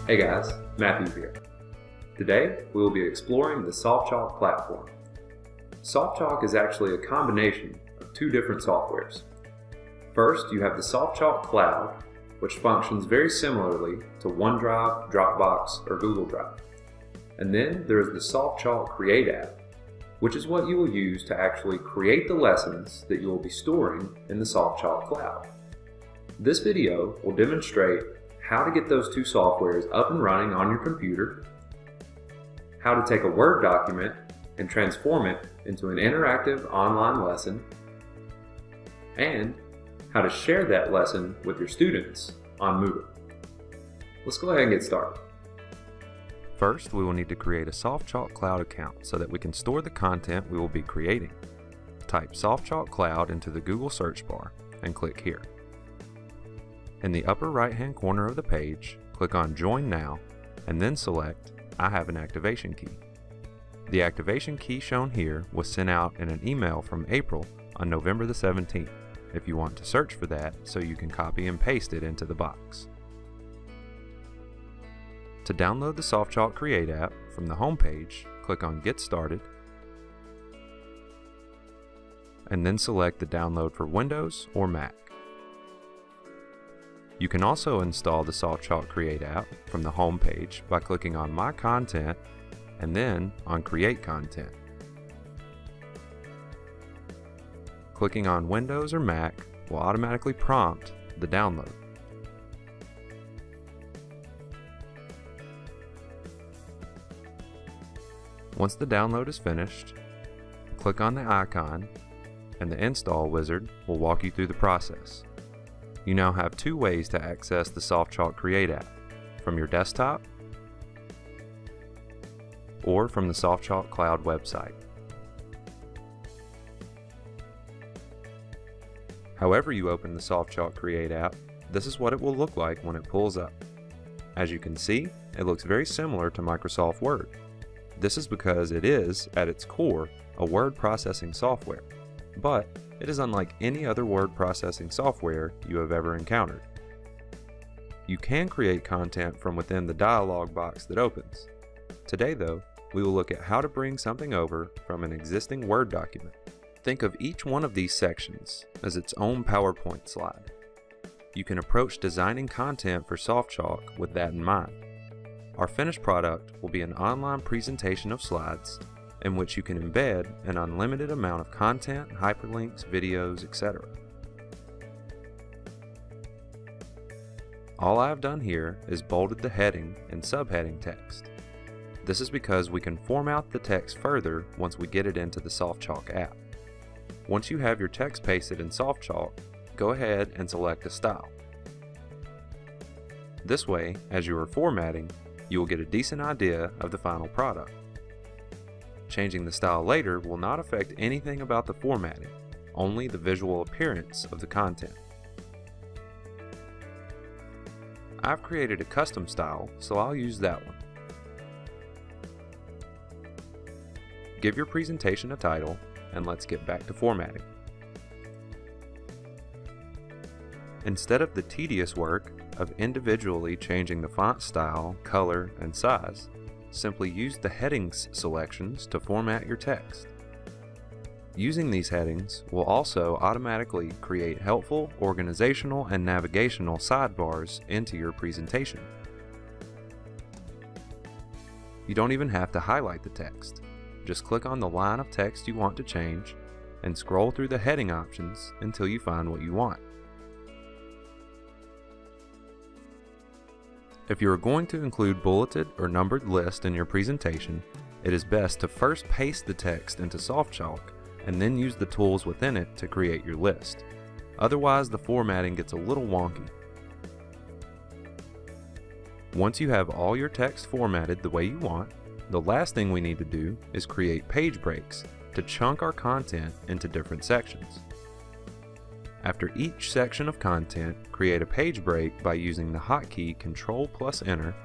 Hey guys, Matthew here. Today we will be exploring the SoftChalk platform. SoftChalk is actually a combination of two different softwares. First, you have the SoftChalk Cloud, which functions very similarly to OneDrive, Dropbox, or Google Drive. And then there is the SoftChalk Create app, which is what you will use to actually create the lessons that you will be storing in the SoftChalk Cloud. This video will demonstrate how to get those two softwares up and running on your computer, how to take a Word document and transform it into an interactive online lesson, and how to share that lesson with your students on Moodle. Let's go ahead and get started. First, we will need to create a SoftChalk Cloud account so that we can store the content we will be creating. Type SoftChalk Cloud into the Google search bar and click here. In the upper right-hand corner of the page, click on Join Now and then select I have an activation key. The activation key shown here was sent out in an email from April on November the 17th if you want to search for that so you can copy and paste it into the box. To download the SoftChalk Create app from the home page, click on Get Started and then select the download for Windows or Mac. You can also install the SoftChalk Create app from the home page by clicking on My Content and then on Create Content. Clicking on Windows or Mac will automatically prompt the download. Once the download is finished, click on the icon and the install wizard will walk you through the process. You now have two ways to access the SoftChalk Create app, from your desktop or from the SoftChalk Cloud website. However you open the SoftChalk Create app, this is what it will look like when it pulls up. As you can see, it looks very similar to Microsoft Word. This is because it is, at its core, a word processing software, but it is unlike any other word processing software you have ever encountered. You can create content from within the dialog box that opens. Today though, we will look at how to bring something over from an existing Word document. Think of each one of these sections as its own PowerPoint slide. You can approach designing content for SoftChalk with that in mind. Our finished product will be an online presentation of slides in which you can embed an unlimited amount of content, hyperlinks, videos, etc. All I have done here is bolded the heading and subheading text. This is because we can format the text further once we get it into the SoftChalk app. Once you have your text pasted in SoftChalk, go ahead and select a style. This way, as you are formatting, you will get a decent idea of the final product. Changing the style later will not affect anything about the formatting, only the visual appearance of the content. I've created a custom style, so I'll use that one. Give your presentation a title, and let's get back to formatting. Instead of the tedious work of individually changing the font style, color, and size, simply use the headings selections to format your text. Using these headings will also automatically create helpful organizational and navigational sidebars into your presentation. You don't even have to highlight the text. Just click on the line of text you want to change and scroll through the heading options until you find what you want. If you are going to include bulleted or numbered lists in your presentation, it is best to first paste the text into SoftChalk and then use the tools within it to create your list. Otherwise, the formatting gets a little wonky. Once you have all your text formatted the way you want, the last thing we need to do is create page breaks to chunk our content into different sections. After each section of content, create a page break by using the hotkey Ctrl+Enter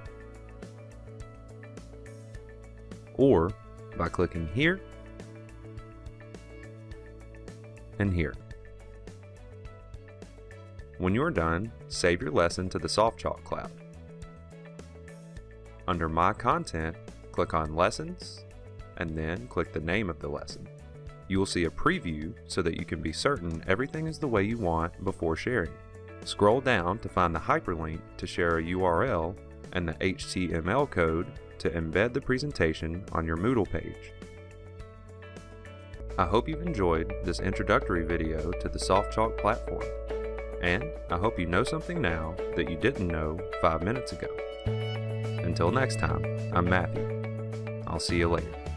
or by clicking here and here. When you're done, save your lesson to the SoftChalk Cloud. Under My Content, click on Lessons, and then click the name of the lesson. You will see a preview so that you can be certain everything is the way you want before sharing. Scroll down to find the hyperlink to share a URL and the HTML code to embed the presentation on your Moodle page. I hope you've enjoyed this introductory video to the SoftChalk platform, and I hope you know something now that you didn't know 5 minutes ago. Until next time, I'm Matthew. I'll see you later.